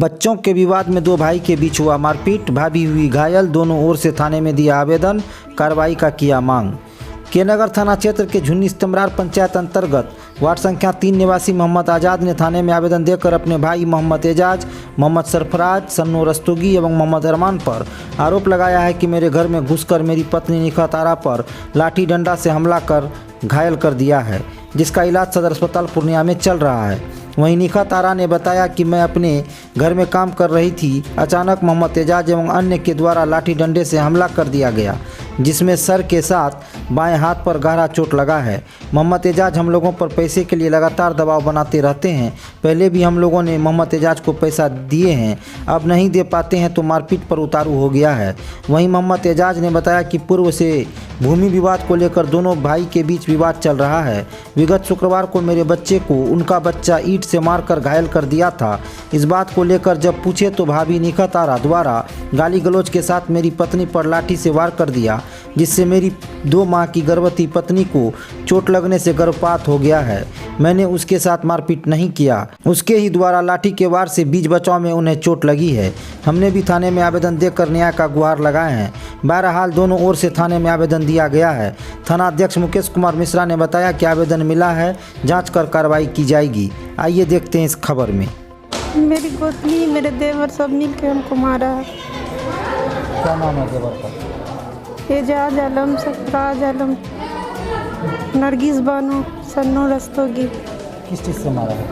बच्चों के विवाद में दो भाई के बीच हुआ मारपीट, भाभी हुई घायल, दोनों ओर से थाने में दिया आवेदन, कार्रवाई का किया मांग। के नगर थाना क्षेत्र के झुन्नी इस्तमरार पंचायत अंतर्गत वार्ड संख्या 3 निवासी मोहम्मद आज़ाद ने थाने में आवेदन देकर अपने भाई मोहम्मद एजाज, मोहम्मद सरफराज, सन्नू रस्तोगी एवं मोहम्मद अरमान पर आरोप लगाया है कि मेरे घर में घुसकर मेरी पत्नी निखा तारा पर लाठी डंडा से हमला कर घायल कर दिया है, जिसका इलाज सदर अस्पताल पूर्णिया में चल रहा है। वहीं निखा तारा ने बताया कि मैं अपने घर में काम कर रही थी, अचानक मोहम्मद एजाज एवं अन्य के द्वारा लाठी डंडे से हमला कर दिया गया, जिसमें सर के साथ बाएं हाथ पर गहरा चोट लगा है। मोहम्मद एजाज हम लोगों पर पैसे के लिए लगातार दबाव बनाते रहते हैं। पहले भी हम लोगों ने मोहम्मद एजाज को पैसा दिए हैं, अब नहीं दे पाते हैं तो मारपीट पर उतारू हो गया है। वहीं मोहम्मद एजाज ने बताया कि पूर्व से भूमि विवाद को लेकर दोनों भाई के बीच विवाद चल रहा है। विगत शुक्रवार को मेरे बच्चे को उनका बच्चा ईंट से मारकर घायल कर दिया था। इस बात को लेकर जब पूछे तो भाभी निखा तारा द्वारा गाली गलौज के साथ मेरी पत्नी पर लाठी से वार कर दिया, जिससे मेरी 2 माह की गर्भवती पत्नी को चोट लगने से गर्भपात हो गया है। मैंने उसके साथ मारपीट नहीं किया, उसके ही द्वारा लाठी के वार से बीच बचाव में उन्हें चोट लगी है। हमने भी थाने में आवेदन देकर न्याय का गुहार लगाए हैं। बहरहाल दोनों ओर से थाने में आवेदन दिया गया है। थाना अध्यक्ष मुकेश कुमार मिश्रा ने बताया कि आवेदन मिला है, जांच कर कार्रवाई की जाएगी। आइए देखते हैं इस खबर में। मेरी गोतनी मेरे देवर सब मिल के हमको मारा है। क्या नाम है देवर का? एजाज आलम, सरफराज आलम, नरगिस बानो, सन्नू रस्तोगी। किस चीज़ से मारा है?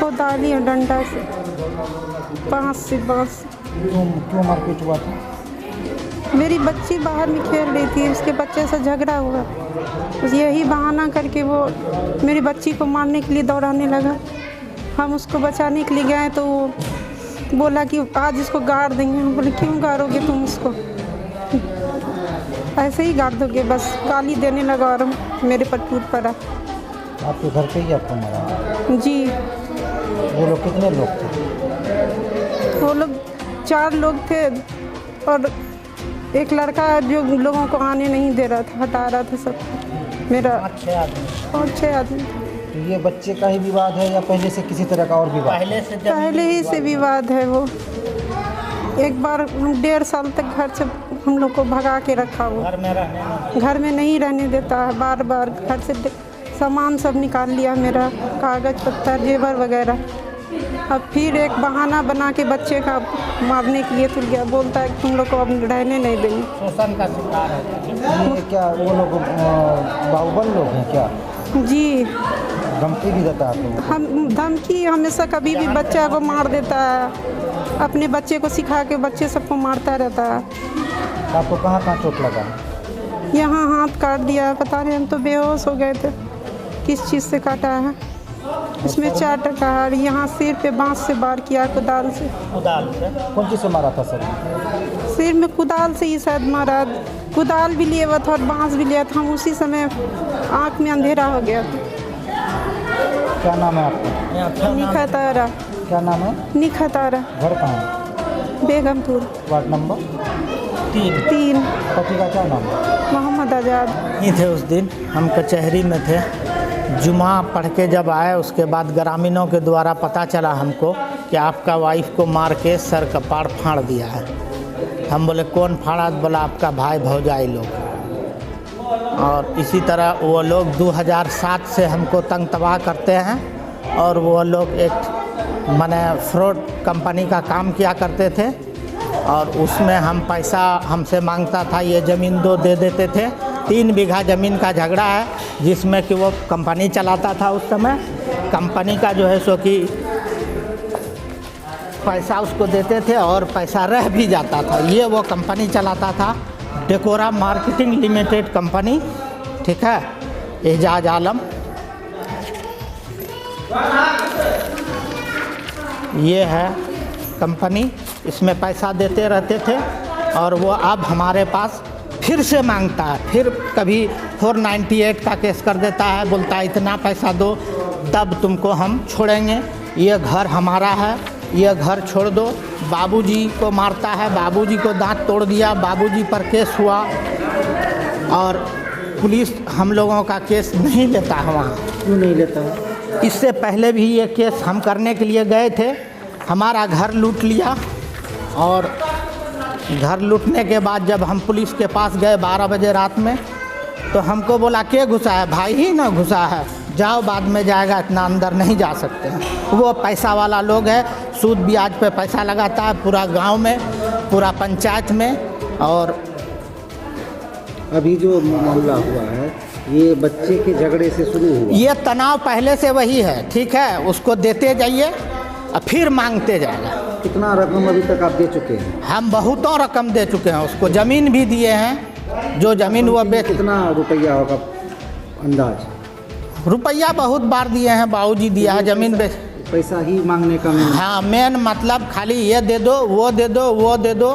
कोदाली और डंडा से, बांस से। क्यों मारपीट हुआ था? मेरी बच्ची बाहर में खेल रही थी, उसके बच्चे से झगड़ा हुआ, यही बहाना करके वो मेरी बच्ची को मारने के लिए दौड़ाने लगा। हम उसको बचाने के लिए गए तो वो बोला कि आज इसको गाड़ देंगे। हम बोले क्यों गाड़ोगे तुम इसको? ऐसे ही गाड़ दोगे? बस गाली देने लगा और मेरे पर टूट पड़ा। आपके घर पे ही आपको मारा? जी। वो लोग कितने लोग थे? वो लोग 4 लोग थे और एक लड़का जो लोगों को आने नहीं दे रहा था, हटा रहा था सब। मेरा 6 आदमी। तो ये बच्चे का ही विवाद है या पहले से किसी तरह का और विवाद? पहले ही से विवाद है। वो एक बार 1.5 साल तक घर से हम लोग को भगा के रखा। वो घर में नहीं रहने देता है, बार बार घर से सामान सब निकाल लिया, मेरा कागज पत्तर जेवर वगैरह। अब फिर एक बहाना बना के बच्चे का मारने के लिए तुल गया, बोलता है कि तुम लोग को अब रहने नहीं देंगे। शोषण का शिकार है ये क्या? वो लोग बाहुबल लोग हैं क्या? जी। धमकी भी देता है? हम धमकी हमेशा कभी भी बच्चा को मार देता है, अपने बच्चे को सिखा के बच्चे सबको मारता रहता है। आपको कहाँ कहाँ चोट लगा? यहाँ हाथ काट दिया, पता नहीं, हम तो बेहोश हो गए थे। किस चीज़ से काटा है? इसमें 4 टका है। यहाँ सिर पे बांस से वार किया, कुदाल से। कौन चीज़ से मारा था सर? सिर में कुदाल से ही शायद मारा। कुदाल भी लिया हुआ था और बांस भी लिया था। हम उसी समय आँख में अंधेरा हो गया था। क्या नाम है आपका? निखा तारा। क्या नाम है? निखा तारा। घर कहाँ है? Begampur, ward number 3। पति का क्या नाम है? मोहम्मद आज़ाद। नहीं थे उस दिन, हम कचहरी में थे। जुमा पढ़ के जब आए उसके बाद ग्रामीणों के द्वारा पता चला हमको कि आपका वाइफ को मार के सर कपाड़ फाड़ दिया है। हम बोले कौन फाड़ा? बोला आपका भाई भौजाई लोग। और इसी तरह वो लोग 2007 से हमको तंग तबाह करते हैं और वो लोग एक माने फ्रॉड कंपनी का काम किया करते थे और उसमें हम पैसा हमसे मांगता था, ये ज़मीन 2 दे देते थे। 3 बीघा ज़मीन का झगड़ा है जिसमें कि वो कंपनी चलाता था उस समय। कंपनी का जो है सो कि पैसा उसको देते थे और पैसा रह भी जाता था। ये वो कंपनी चलाता था, डेकोरा मार्केटिंग लिमिटेड कंपनी, ठीक है। एजाज आलम ये है कंपनी, इसमें पैसा देते रहते थे और वो अब हमारे पास फिर से मांगता है। फिर कभी 498 का केस कर देता है, बोलता है इतना पैसा दो तब तुमको हम छोड़ेंगे, ये घर हमारा है, ये घर छोड़ दो। बाबूजी को मारता है, बाबूजी को दांत तोड़ दिया, बाबूजी पर केस हुआ और पुलिस हम लोगों का केस नहीं लेता है। वहाँ क्यों नहीं लेता है? इससे पहले भी ये केस हम करने के लिए गए थे हमारा घर लूट लिया। और घर लूटने के बाद जब हम पुलिस के पास गए 12 बजे रात में, तो हमको बोला के घुसा है, भाई ही ना घुसा है, जाओ बाद में जाएगा, इतना अंदर नहीं जा सकते हैं। वो पैसा वाला लोग है, सूद ब्याज पे पैसा लगाता है पूरा गांव में, पूरा पंचायत में। और अभी जो मामला हुआ है ये बच्चे के झगड़े से शुरू हुआ? ये तनाव पहले से वही है, ठीक है, उसको देते जाइए और फिर मांगते जाएगा। कितना रकम अभी तक आप दे चुके हैं? हम बहुतों रकम दे चुके हैं, उसको ज़मीन भी दिए हैं, जो ज़मीन वो बेच। कितना रुपया होगा अंदाज? रुपया बहुत बार दिए हैं, बाबूजी दिया है, ज़मीन बेच। पैसा ही मांगने का मेन? हाँ, मेन मतलब खाली ये दे दो, वो दे दो, वो दे दो,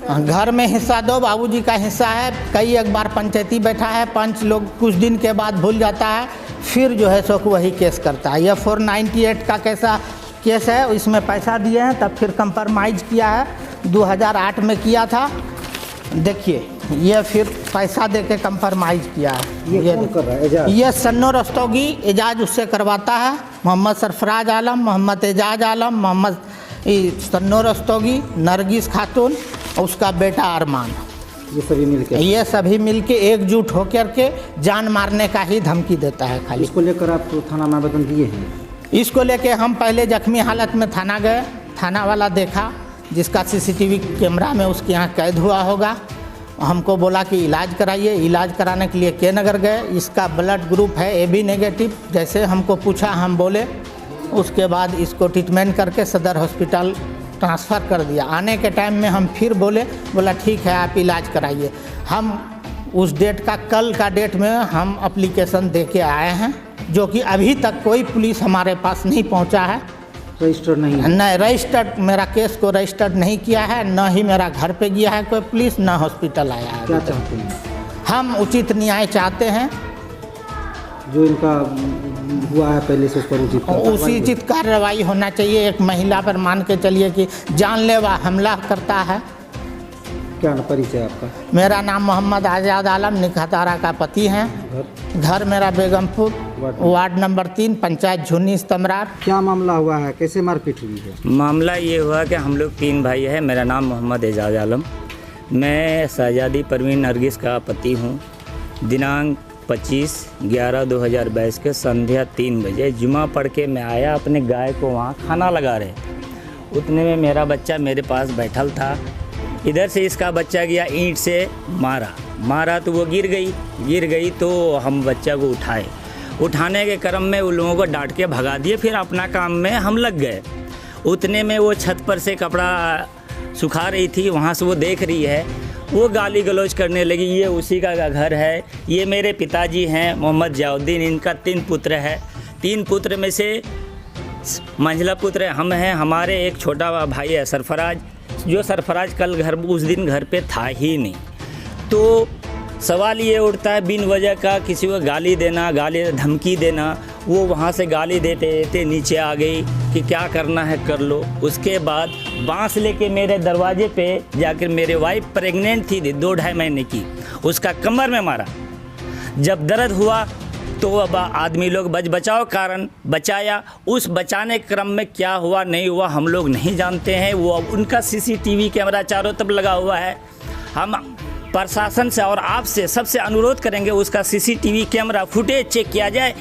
घर में हिस्सा दो, बाबूजी का हिस्सा है। कई एक बार पंचायती बैठा है, पंच लोग कुछ दिन के बाद भूल जाता है, फिर जो है सो वही केस करता है। ये 498 का कैसा केस है, इसमें पैसा दिए हैं, तब फिर कंप्रोमाइज़ किया है, 2008 में किया था। देखिए ये फिर पैसा दे के कंप्रोमाइज़ किया है। ये कौन कर रहा है? एजाज? ये सन्नो रस्तोगी, एजाज उससे करवाता है, मोहम्मद सरफराज आलम, मोहम्मद एजाज आलम, मोहम्मद सन्नो रस्तोगी, नरगिस खातून, उसका बेटा अरमान, ये सभी मिलके एकजुट होकर के जान मारने का ही धमकी देता है खाली। इसको लेकर आप तो थाना में आवेदन दिए हैं? इसको लेके हम पहले जख्मी हालत में थाना गए, थाना वाला देखा, जिसका सीसीटीवी कैमरा में उसके यहाँ कैद हुआ होगा, हमको बोला कि इलाज कराइए। इलाज कराने के लिए के नगर गए, इसका ब्लड ग्रुप है AB नेगेटिव, जैसे हमको पूछा हम बोले, उसके बाद इसको ट्रीटमेंट करके सदर हॉस्पिटल ट्रांसफ़र कर दिया। आने के टाइम में हम फिर बोला ठीक है आप इलाज कराइए। हम उस डेट का, कल का डेट में हम एप्लीकेशन दे के आए हैं, जो कि अभी तक कोई पुलिस हमारे पास नहीं पहुंचा है, रजिस्टर्ड नहीं है। नहीं रजिस्टर्ड, मेरा केस को रजिस्टर्ड नहीं किया है, न ही मेरा घर पे गया है कोई पुलिस, न हॉस्पिटल आया है। क्या चाहते हैं? हम उचित न्याय चाहते हैं, जो इनका हुआ है पहले से उस पर उचित कार्रवाई होना चाहिए। एक महिला पर मान के चलिए कि जानलेवा हमला करता है। क्या परिचय आपका? मेरा नाम मोहम्मद आज़ाद आलम, निखातारा का पति हैं। घर मेरा बेगमपुर, वार्ड नंबर 3, पंचायत झुन्नी इस्तमरार। क्या मामला हुआ है, कैसे मारपीट हुई है? मामला ये हुआ कि हम लोग 3 भाई हैं। मेरा नाम मोहम्मद एजाज आलम, मैं शहजादी परवीन नरगिस का पति हूँ। दिनांक 25/11/2022 के संध्या 3 बजे जुमा पढ़ के मैं आया, अपने गाय को वहाँ खाना लगा रहे, उतने में मेरा बच्चा मेरे पास बैठल था। इधर से इसका बच्चा गया, ईंट से मारा तो वो गिर गई तो हम बच्चा को उठाने के क्रम में उन लोगों को डांट के भगा दिए, फिर अपना काम में हम लग गए। उतने में वो छत पर से कपड़ा सुखा रही थी, वहाँ से वो देख रही है, वो गाली गलौज करने लगी, ये उसी का घर है, ये मेरे पिताजी हैं मोहम्मद जियाउद्दीन, इनका 3 पुत्र है। 3 पुत्र में से मंझला पुत्र हम हैं, हमारे एक छोटा भाई है सरफराज, जो सरफराज कल उस दिन घर पे था ही नहीं। तो सवाल ये उठता है बिन वजह का किसी को गाली देना, धमकी देना। वो वहाँ से गाली देते देते नीचे आ गई कि क्या करना है कर लो। उसके बाद बांस लेके मेरे दरवाजे पे जाकर, मेरे वाइफ प्रेग्नेंट थी 2-2.5 महीने की, उसका कमर में मारा। जब दर्द हुआ तो अब आदमी लोग बचाव कारण बचाया। उस बचाने क्रम में क्या हुआ नहीं हुआ हम लोग नहीं जानते हैं। वो उनका CCTV कैमरा चारों तरफ लगा हुआ है। हम प्रशासन से और आपसे सबसे अनुरोध करेंगे उसका CCTV कैमरा फुटेज चेक किया जाए,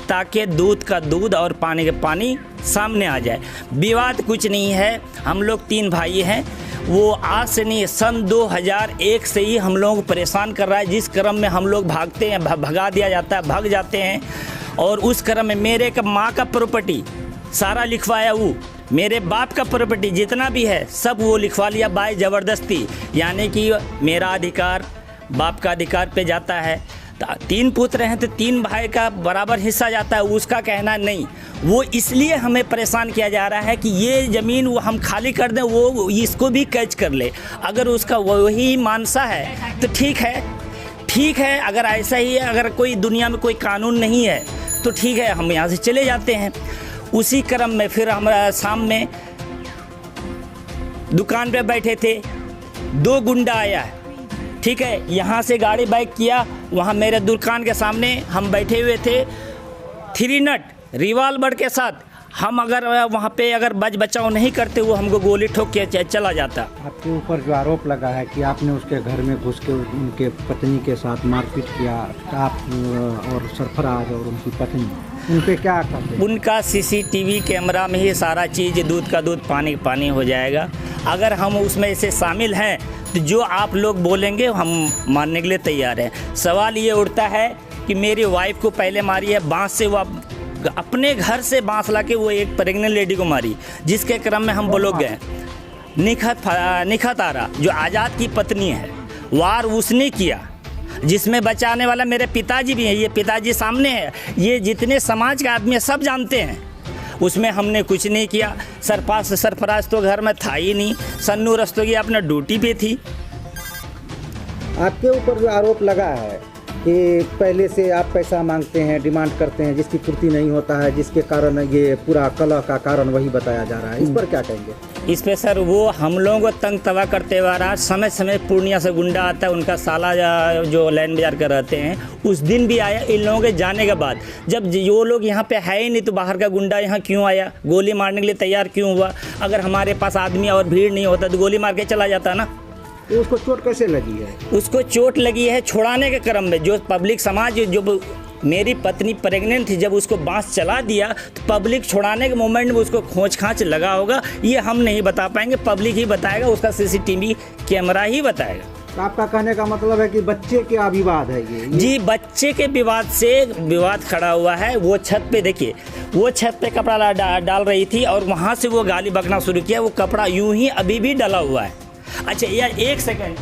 ताकि दूध का दूध और पानी का पानी सामने आ जाए। विवाद कुछ नहीं है, हम लोग 3 भाई हैं। वो आज से नहीं, सन 2001 से ही हम लोगों को परेशान कर रहा है, जिस क्रम में हम लोग भागते हैं, भगा दिया जाता है, भाग जाते हैं। और उस क्रम में मेरे माँ का प्रॉपर्टी सारा लिखवाया, वो मेरे बाप का प्रॉपर्टी जितना भी है सब वो लिखवा लिया बाय ज़बरदस्ती, यानी कि मेरा अधिकार बाप का अधिकार पे जाता है। 3 पुत्र हैं तो 3 भाई का बराबर हिस्सा जाता है, उसका कहना नहीं। वो इसलिए हमें परेशान किया जा रहा है कि ये ज़मीन वो हम खाली कर दें, वो इसको भी कैच कर ले। अगर उसका वही मानसा है तो ठीक है। अगर ऐसा ही है, अगर कोई दुनिया में कोई कानून नहीं है तो ठीक है, हम यहाँ से चले जाते हैं। उसी क्रम में फिर हमारा शाम में दुकान पे बैठे थे, 2 गुंडा आया, ठीक है, यहाँ से गाड़ी बाइक किया, वहाँ मेरे दुकान के सामने हम बैठे हुए थे, 3 नट रिवाल्वर के साथ हम अगर वहाँ पे अगर बचाव नहीं करते वो हमको गोली ठोक के चला जाता। आपके ऊपर जो आरोप लगा है कि आपने उसके घर में घुस के उनके पत्नी के साथ मारपीट किया, आप और सरफराज और उनकी पत्नी, उन पे क्या करते हैं? उनका CCTV कैमरा में ही सारा चीज़, दूध का दूध पानी का पानी हो जाएगा। अगर हम उसमें से शामिल हैं तो जो आप लोग बोलेंगे हम मानने के लिए तैयार हैं। सवाल ये उठता है कि मेरी वाइफ को पहले मारी है बांस से, वो अपने घर से बांस ला के वो एक प्रेग्नेंट लेडी को मारी, जिसके क्रम में हम ब्लॉक गए। निखत आरा जो आज़ाद की पत्नी है, वार उसने किया, जिसमें बचाने वाला मेरे पिताजी भी हैं। ये पिताजी सामने है, ये जितने समाज के आदमी हैं सब जानते हैं। उसमें हमने कुछ नहीं किया। सरफराज तो घर में था ही नहीं, सन्नू रस्तोगी अपना ड्यूटी पे थी। आपके ऊपर जो आरोप लगा है कि पहले से आप पैसा मांगते हैं, डिमांड करते हैं, जिसकी पूर्ति नहीं होता है, जिसके कारण ये पूरा कलह का कारण वही बताया जा रहा है, इस पर क्या कहेंगे? इस पे सर वो हम लोगों को तंग तवा करते हुए रहा। समय समय पूर्णिया से गुंडा आता है, उनका साला जो लाइन बाजार कर रहते हैं, उस दिन भी आया। इन लोगों के जाने के बाद जब वो लोग यहाँ पे है ही नहीं तो बाहर का गुंडा यहाँ क्यों आया, गोली मारने के लिए तैयार क्यों हुआ? अगर हमारे पास आदमी और भीड़ नहीं होता तो गोली मार के चला जाता ना। तो उसको चोट कैसे लगी है? उसको चोट लगी है छुड़ाने के क्रम में। जो पब्लिक समाज, जो मेरी पत्नी प्रेग्नेंट थी, जब उसको बांस चला दिया तो पब्लिक छुड़ाने के मोमेंट में उसको खोंच खांच लगा होगा। ये हम नहीं बता पाएंगे, पब्लिक ही बताएगा, उसका CCTV कैमरा ही बताएगा। तो आपका कहने का मतलब है कि बच्चे के विवाद है ये? जी, बच्चे के विवाद से विवाद खड़ा हुआ है। वो छत पे देखिए, वो छत पे कपड़ा डाल रही थी और वहाँ से वो गाली बकना शुरू किया। वो कपड़ा यूं ही अभी भी डला हुआ है। अच्छा यार एक सेकंड,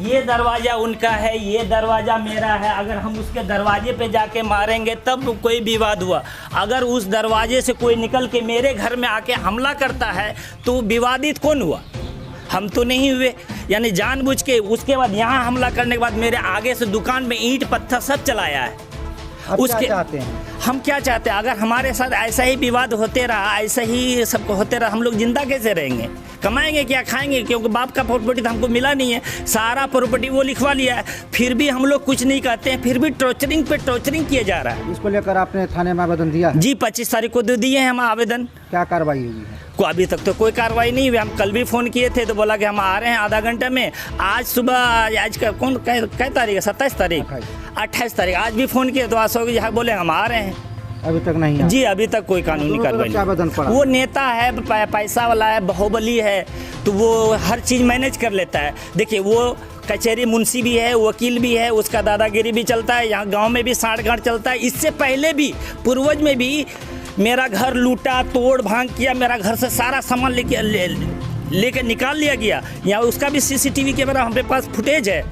ये दरवाज़ा उनका है, ये दरवाज़ा मेरा है। अगर हम उसके दरवाजे पे जाके मारेंगे तब कोई विवाद हुआ। अगर उस दरवाजे से कोई निकल के मेरे घर में आके हमला करता है तो विवादित कौन हुआ? हम तो नहीं हुए। यानी जानबूझ के उसके बाद यहाँ हमला करने के बाद मेरे आगे से दुकान में ईंट पत्थर सब चलाया है। उसके चाहते हैं हम क्या चाहते हैं? अगर हमारे साथ ऐसा ही विवाद होते रहा, ऐसा ही सब होते रहा, हम लोग जिंदा कैसे रहेंगे? कमाएंगे क्या, खाएंगे? क्योंकि बाप का प्रॉपर्टी तो हमको मिला नहीं है, सारा प्रॉपर्टी वो लिखवा लिया है। फिर भी हम लोग कुछ नहीं कहते हैं, फिर भी टॉर्चरिंग पे टॉर्चरिंग किया जा रहा है। इसको लेकर आपने थाने में आवेदन दिया? जी 25 तारीख को दे दिए हैं हम आवेदन। क्या कार्रवाई हुई है? अभी तक तो कोई कार्रवाई नहीं हुई। हम कल भी फ़ोन किए थे तो बोला कि हम आ रहे हैं आधा घंटे में। आज सुबह, आज का कौन कै तारीख है? 27 तारीख, 28 तारीख, आज भी फ़ोन किए तो अशोक जी बोले हम आ रहे हैं। अभी तक नहीं आया? जी अभी तक कोई कानूनी कार्रवाई नहीं। वो नेता है, पैसा वाला है, बाहुबली है, तो वो हर चीज़ मैनेज कर लेता है। देखिए वो कचहरी मुंशी भी है, वकील भी है, उसका दादागिरी भी चलता है। यहाँ गांव में भी साँठ-गाँठ चलता है। इससे पहले भी पूर्वज में भी मेरा घर लूटा, तोड़ भांग किया, मेरा घर से सारा सामान लेके निकाल लिया गया। यहाँ उसका भी CCTV कैमरा हमारे पास फुटेज है।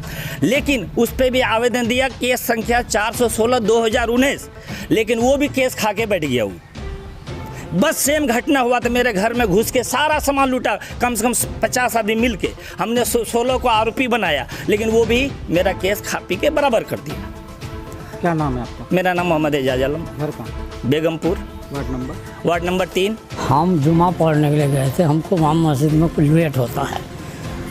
लेकिन उस पर भी आवेदन दिया, केस संख्या 416/2019, लेकिन वो भी केस खा के बैठ गया। वो बस सेम घटना हुआ तो मेरे घर में घुस के सारा सामान लूटा। कम से कम 50 आदमी मिल के हमने 16 को आरोपी बनाया, लेकिन वो भी मेरा केस खा पी के बराबर कर दिया। क्या नाम है आपका? मेरा नाम मोहम्मद एजाज आलम, घर कहाँ? Begampur, ward number 3। हम जुमा पढ़ने के लिए गए थे, हमको वहाँ मस्जिद में कुछ लेट होता है।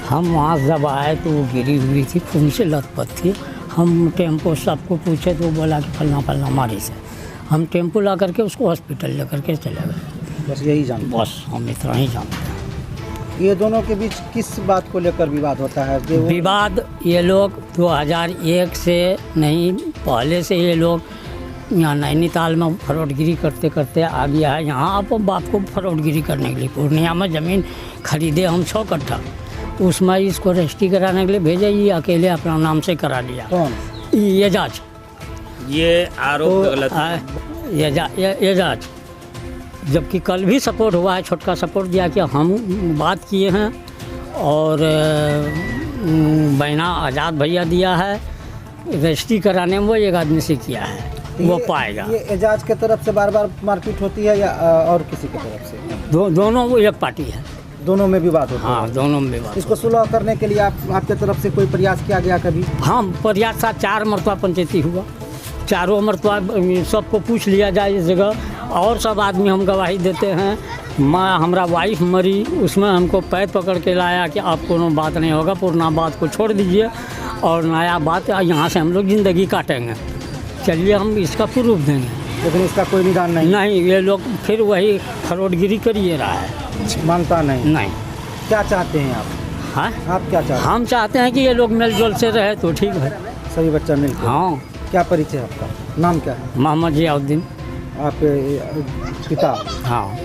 हम वहाँ जब आए तो वो गिरी हुई थी, खून से लथपथ थी। हम टेम्पो सबको पूछे तो वो बोला कि फलना फलना मारी से। हम टेम्पो ला करके उसको हॉस्पिटल ले करके चले गए। बस यही जानते? बस हम इतना ही जानते हैं। ये दोनों के बीच किस बात को लेकर विवाद होता है? विवाद ये लोग 2001 से नहीं, पहले से ये लोग यहाँ नैनीताल में फरोटगिरी करते करते आ गया है। यहाँ आप बाप को फरोटगिरी करने के लिए पूर्णिया में ज़मीन खरीदे हम 6 कट्ठा, उसमें इसको रजिस्ट्री कराने के लिए भेजे। ये अकेले अपना नाम से करा लिया। कौन? ये जाँच, ये आरोप गलत है। ये जाँच, जबकि कल भी सपोर्ट हुआ है, छोटका सपोर्ट दिया कि हम बात किए हैं और बैना आज़ाद भैया दिया है। रजिस्ट्री कराने में वो एक आदमी से किया है, वो पाएगा। ये एजाज के तरफ से बार बार मारपीट होती है या और किसी की तरफ से? दोनों वो एक पार्टी है। दोनों में विवाद होता है? हाँ, दोनों में विवाद। इसको सुलह करने के लिए आपके तरफ से कोई प्रयास किया गया कभी? हाँ, प्रयास था। 4 मरतबा पंचायती हुआ, चारों मरतबा सबको पूछ लिया जाए इस जगह, और सब आदमी हम गवाही देते हैं। माँ हमारा वाइफ मरी, उसमें हमको पैर पकड़ के लाया कि आप कोनो बात नहीं होगा, पुराना बात को छोड़ दीजिए और नया बात यहाँ से हम लोग ज़िंदगी काटेंगे। चलिए हम इसका प्रूफ देंगे। लेकिन इसका कोई निदान नहीं, नहीं, ये लोग फिर वही फरोटगिरी करिए रहा है। मानता नहीं। नहीं। क्या चाहते हैं आप? हाँ, आप क्या चाहते हम चाहते हैं कि ये लोग मेलजोल से रहे तो ठीक है। हैं? सभी बच्चा मिलकर। हाँ। क्या परिचय है आपका? नाम क्या है? मोहम्मद जियाउद्दीन। आप पिता? हाँ।